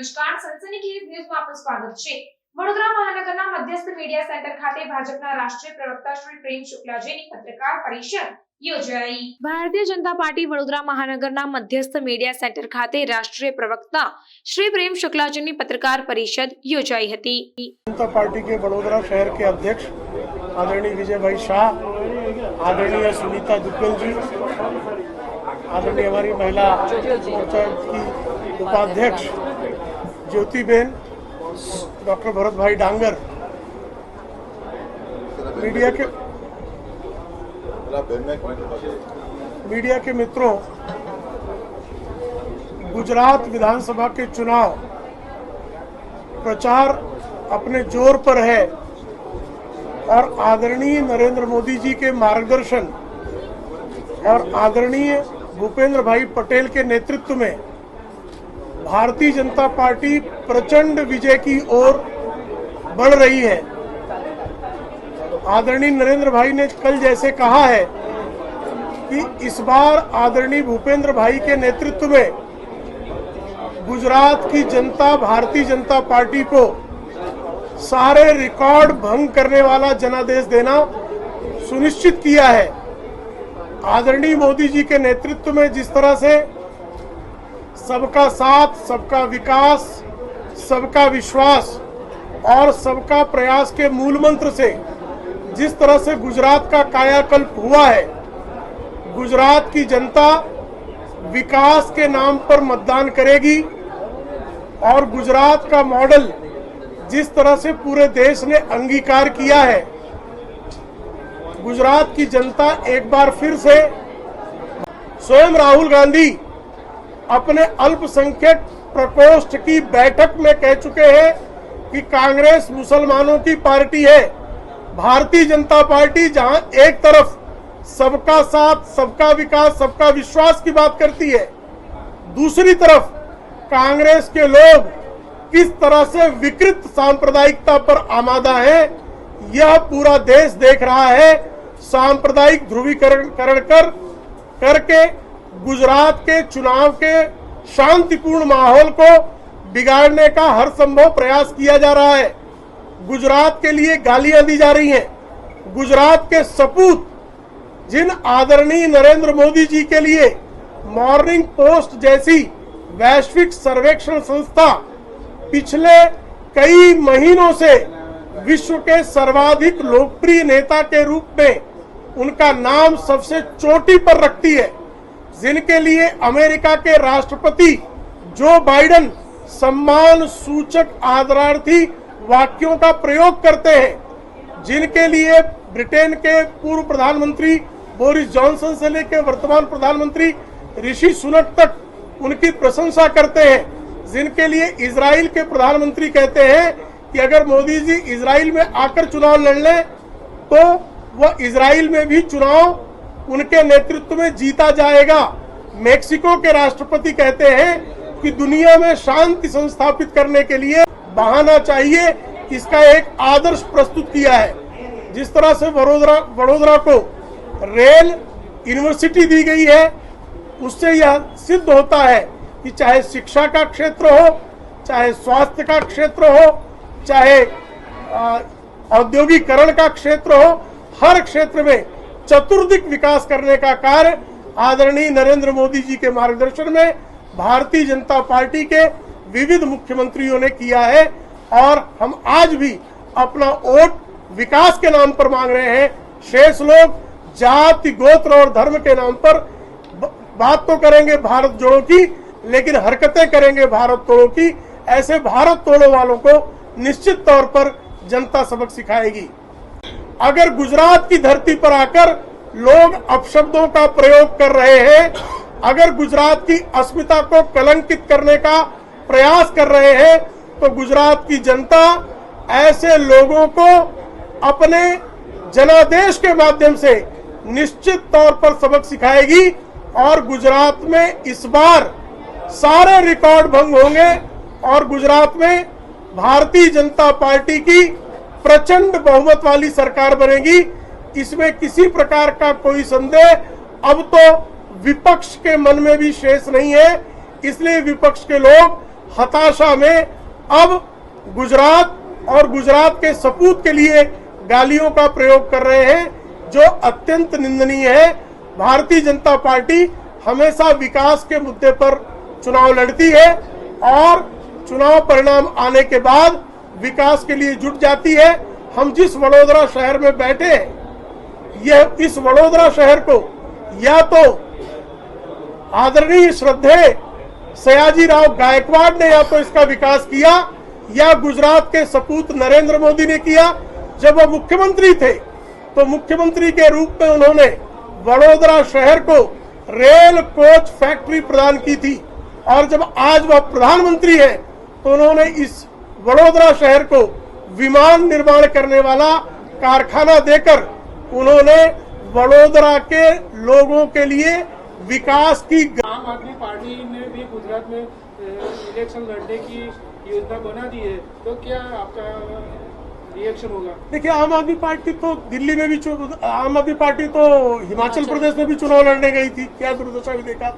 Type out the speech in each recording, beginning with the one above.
નમસ્કાર, સનસનીખેજ ન્યૂઝમાં આપનું સ્વાગત છે। વડોદરા મહાનગરના મધ્યસ્થ મીડિયા સેન્ટર ખાતે ભાજપના રાષ્ટ્રીય પ્રવક્તા શ્રી પ્રેમ શુક્લાજીની પત્રકાર પરિષદ યોજાઈ। ભારતીય જનતા પાર્ટી વડોદરા મહાનગરના મધ્યસ્થ મીડિયા સેન્ટર ખાતે રાષ્ટ્રીય પ્રવક્તા શ્રી પ્રેમ શુક્લાજીની પત્રકાર પરિષદ યોજાઈ હતી। जनता पार्टी के वडोदरा शहर के अध्यक्ष आदरणीय विजय भाई शाह, आदरणीय सुनीता दुग्गल जी, आदरणीय हमारी महिला मोर्चा की उपाध्यक्ष ज्योतिबेन, डॉक्टर भरत भाई डांगर, मीडिया के मित्रों, गुजरात विधानसभा के चुनाव प्रचार अपने जोर पर है और आदरणीय नरेंद्र मोदी जी के मार्गदर्शन और आदरणीय भूपेंद्र भाई पटेल के नेतृत्व में भारतीय जनता पार्टी प्रचंड विजय की ओर बढ़ रही है। आदरणीय नरेंद्र भाई ने कल जैसे कहा है कि इस बार आदरणीय भूपेंद्र भाई के नेतृत्व में गुजरात की जनता भारतीय जनता पार्टी को सारे रिकॉर्ड भंग करने वाला जनादेश देना सुनिश्चित किया है। आदरणीय मोदी जी के नेतृत्व में जिस तरह से सबका साथ, सबका विकास, सबका विश्वास और सबका प्रयास के मूल मंत्र से जिस तरह से गुजरात का कायाकल्प हुआ है, गुजरात की जनता विकास के नाम पर मतदान करेगी और गुजरात का मॉडल जिस तरह से पूरे देश ने अंगीकार किया है, गुजरात की जनता एक बार फिर से स्वयं राहुल गांधी अपने अल्पसंख्यक प्रकोष्ठ की बैठक में कह चुके हैं कि कांग्रेस मुसलमानों की पार्टी है। भारतीय जनता पार्टी जहां एक तरफ सबका साथ, सबका विकास, सबका विश्वास की बात करती है, दूसरी तरफ कांग्रेस के लोग किस तरह से विकृत सांप्रदायिकता पर आमादा है, यह पूरा देश देख रहा है। सांप्रदायिक ध्रुवीकरण करके गुजरात के चुनाव के शांतिपूर्ण माहौल को बिगाड़ने का हर संभव प्रयास किया जा रहा है। गुजरात के लिए गालियां दी जा रही हैं। गुजरात के सपूत जिन आदरणीय नरेंद्र मोदी जी के लिए मॉर्निंग पोस्ट जैसी वैश्विक सर्वेक्षण संस्था पिछले कई महीनों से विश्व के सर्वाधिक लोकप्रिय नेता के रूप में उनका नाम सबसे चोटी पर रखती है, जिनके लिए अमेरिका के राष्ट्रपति जो बाइडेन सम्मान सूचक आदरार्थी वाक्यों का प्रयोग करते हैं, जिनके लिए ब्रिटेन के पूर्व प्रधानमंत्री बोरिस जॉनसन से लेकर वर्तमान प्रधानमंत्री ऋषि सुनक तक उनकी प्रशंसा करते हैं, जिनके लिए इजराइल के प्रधानमंत्री कहते हैं कि अगर मोदी जी इजराइल में आकर चुनाव लड़ लें तो वह इजराइल में भी चुनाव उनके नेतृत्व में जीता जाएगा। मेक्सिको के राष्ट्रपति कहते हैं कि दुनिया में शांति संस्थापित करने के लिए बहाना चाहिए, इसका एक आदर्श प्रस्तुत किया है। जिस तरह से वडोदरा को रेल यूनिवर्सिटी दी गई है, उससे यह सिद्ध होता है कि चाहे शिक्षा का क्षेत्र हो, चाहे स्वास्थ्य का क्षेत्र हो, चाहे औद्योगिकरण का क्षेत्र हो, हर क्षेत्र में चतुर्दिक विकास करने का कार्य आदरणीय नरेंद्र मोदी जी के मार्गदर्शन में भारतीय जनता पार्टी के विविध मुख्यमंत्रियों ने किया है। और हम आज भी अपना वोट विकास के नाम पर मांग रहे हैं। शेष लोग जाति, गोत्र और धर्म के नाम पर बात तो करेंगे भारत जोड़ो की, लेकिन हरकतें करेंगे भारत तोड़ो की। ऐसे भारत तोड़ो वालों को निश्चित तौर पर जनता सबक सिखाएगी। अगर गुजरात की धरती पर आकर लोग अपशब्दों का प्रयोग कर रहे हैं, अगर गुजरात की अस्मिता को कलंकित करने का प्रयास कर रहे हैं, तो गुजरात की जनता ऐसे लोगों को अपने जनादेश के माध्यम से निश्चित तौर पर सबक सिखाएगी और गुजरात में इस बार सारे रिकॉर्ड भंग होंगे और गुजरात में भारतीय जनता पार्टी की प्रचंड बहुमत वाली सरकार बनेगी। इसमें किसी प्रकार का कोई संदेह अब तो विपक्ष के मन में भी शेष नहीं है। इसलिए विपक्ष के लोग हताशा में अब गुजरात और गुजरात के सपूत के लिए गालियों का प्रयोग कर रहे हैं, जो अत्यंत निंदनीय है। भारतीय जनता पार्टी हमेशा विकास के मुद्दे पर चुनाव लड़ती है और चुनाव परिणाम आने के बाद विकास के लिए जुट जाती है। हम जिस वडोदरा शहर में बैठे हैं, यह इस वडोदरा शहर को या तो आदरणीय श्रद्धेय सयाजी राव गायकवाड़ ने या तो इसका विकास किया या गुजरात के सपूत नरेंद्र मोदी ने किया। जब वह मुख्यमंत्री थे तो मुख्यमंत्री के रूप में उन्होंने वडोदरा शहर को रेल कोच फैक्ट्री प्रदान की थी और जब आज वह प्रधानमंत्री है तो उन्होंने इस वडोदरा शहर को विमान निर्माण करने वाला कारखाना देकर उन्होंने वडोदरा के लोगों के लिए विकास की। आम आदमी पार्टी ने भी गुजरात में इलेक्शन लड़ने की योजना बना दी है, तो क्या आपका रिएक्शन होगा? देखिए, आम आदमी पार्टी तो दिल्ली में भी आम आदमी पार्टी तो हिमाचल प्रदेश में भी चुनाव लड़ने गई थी। क्या दुर्दशा भी देखा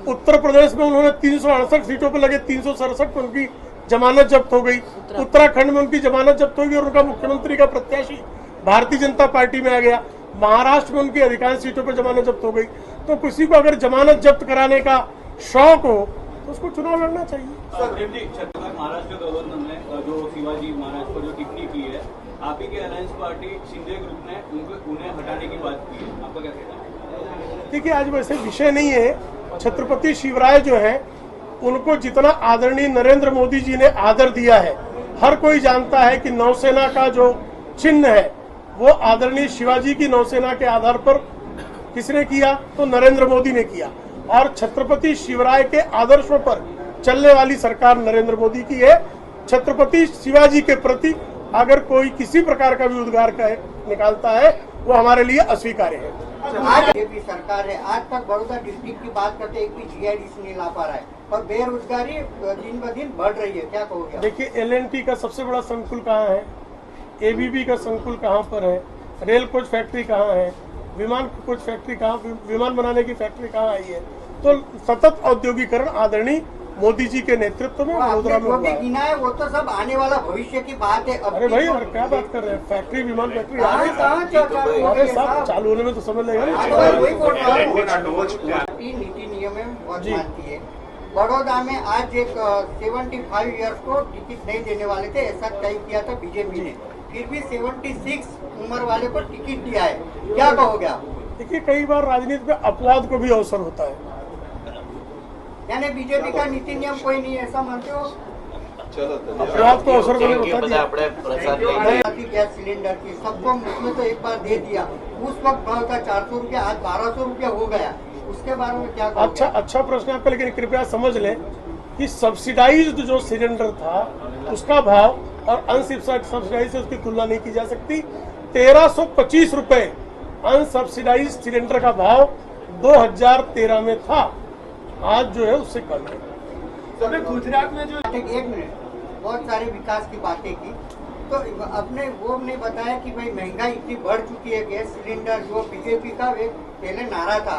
उत्तर प्रदेश में उन्होंने 368 सीटों पर लगे 367 पर उनकी जमानत जब्त हो गई। उत्तराखंड में उनकी जमानत जब्त हो गई और उनका मुख्यमंत्री का प्रत्याशी भारतीय जनता पार्टी में आ गया। महाराष्ट्र में उनकी अधिकांश सीटों पर जमानत जब्त हो गई। तो किसी को अगर जमानत जब्त कराने का शौक हो तो उसको चुनाव लड़ना चाहिए। छत्तीसगढ़ महाराष्ट्र गवर्नर ने जो शिवाजी महाराज पर जो टिप्पणी की है, आप ही के अलायंस पार्टी शिंदे ग्रुप ने उन्हें हटाने की बात की है, आपका क्या कहना है? देखिए, आज वैसे विषय नहीं है। छत्रपति शिवराय जो है उनको जितना आदरणीय नरेंद्र मोदी जी ने आदर दिया है, हर कोई जानता है कि नौसेना का जो चिन्ह है वो आदरणीय शिवाजी की नौसेना के आधार पर किसने किया? तो नरेंद्र मोदी ने किया। और छत्रपति शिवराय के आदर्शों पर चलने वाली सरकार नरेंद्र मोदी की है। छत्रपति शिवाजी के प्रति अगर कोई किसी प्रकार का भी उद्गार निकालता है वो हमारे लिए अस्वीकार्य है। आज बीजेपी सरकार है, आज तक बड़ौदा डिस्ट्रिक्ट की बात करते एक भी जीआईडीसी नहीं ला पा रहा है और बेरोजगारी दिन ब दिन बढ़ रही है, क्या कहोगे? देखिए, एलएनटी का सबसे बड़ा संकुल कहाँ है? एबीबी का संकुल कहाँ पर है? रेल कोच फैक्ट्री कहाँ है? विमान कोच फैक्ट्री कहाँ, विमान बनाने की फैक्ट्री कहाँ आई है? तो सतत औद्योगिकरण आदरणीय मोदी जी के नेतृत्व में वडोदरा में हुआ है। गिना है वो तो सब आने वाला भविष्य की बात है। अरे भाई, और क्या बात कर रहे हैं? फैक्ट्री, विमान फैक्ट्री अरे सब चालू होने में तो समय लगेगा। नीति नियम में बहुत मानती है। बड़ौदा में आज एक 75 इयर्स को टिकट नहीं देने वाले थे, ऐसा तय किया था बीजेपी ने, फिर भी 76 उम्र वाले को टिकट दिया है, क्या कहोगे आप? देखिए, कई बार राजनीति में अपवाद को भी अवसर होता है। यानी बीजेपी का नीति नियम कोई नहीं, ऐसा मानते हो? अपवाद को अवसर को नहीं होता है। गैस सिलेंडर की सबको उसमें तो एक बार दे दिया, उस वक्त भाव था 400 रुपया, आज 1200 रुपया हो गया, उसके बारे में क्या कहोगे? अच्छा प्रश्न आपका, लेकिन कृपया समझ लें कि सब्सिडाइज्ड जो सिलेंडर था उसका भाव और अनसब्सिडाइज से उसकी तुलना नहीं की जा सकती। 1325 रुपए अनसब्सिडाइज सिलेंडर का भाव 2013 में था, आज जो है उससे कम है। गुजरात में जो एक मिनट, बहुत सारे विकास की बातें की, तो अपने वो नहीं बताया कि भाई महंगाई इतनी बढ़ चुकी है। गैस सिलेंडर जो बीजेपी का एक पहले नारा था,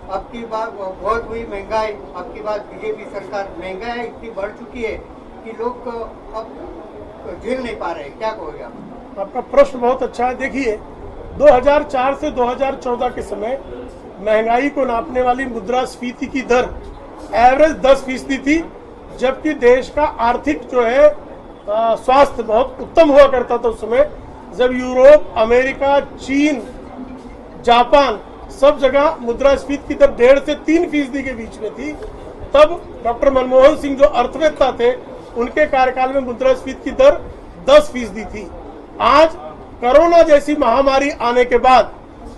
अब की बात बहुत हुई महंगाई, अब की बात बीजेपी सरकार, महंगाई इतनी बढ़ चुकी है कि लोग अब झेल नहीं पा रहे, क्या कहोगे आप? आपका प्रश्न बहुत अच्छा है। देखिए, 2004 से 2014 के समय महंगाई को नापने वाली मुद्रास्फीति की दर एवरेज 10% थी, जबकि देश का आर्थिक जो है स्वास्थ्य बहुत उत्तम हुआ करता था उस समय, जब यूरोप, अमेरिका, चीन, जापान सब जगह मुद्रास्फीति की दर 1.5 से 3% के बीच में थी। तब डॉक्टर मनमोहन सिंह जो अर्थवेत्ता थे, उनके कार्यकाल में मुद्रास्फीति की दर 10% थी। आज कोरोना जैसी महामारी आने के बाद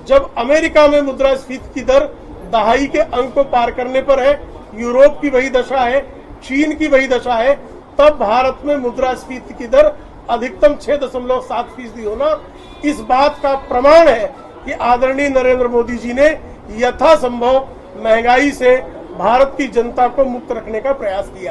जब अमेरिका में मुद्रास्फीति की दर दहाई के अंक को पार करने पर है, यूरोप की वही दशा है, चीन की वही दशा है, तब भारत में मुद्रास्फीति की दर अधिकतम 6.7% होना इस बात का प्रमाण है कि आदरणीय नरेंद्र मोदी जी ने यथासंभव महंगाई से भारत की जनता को मुक्त रखने का प्रयास किया है।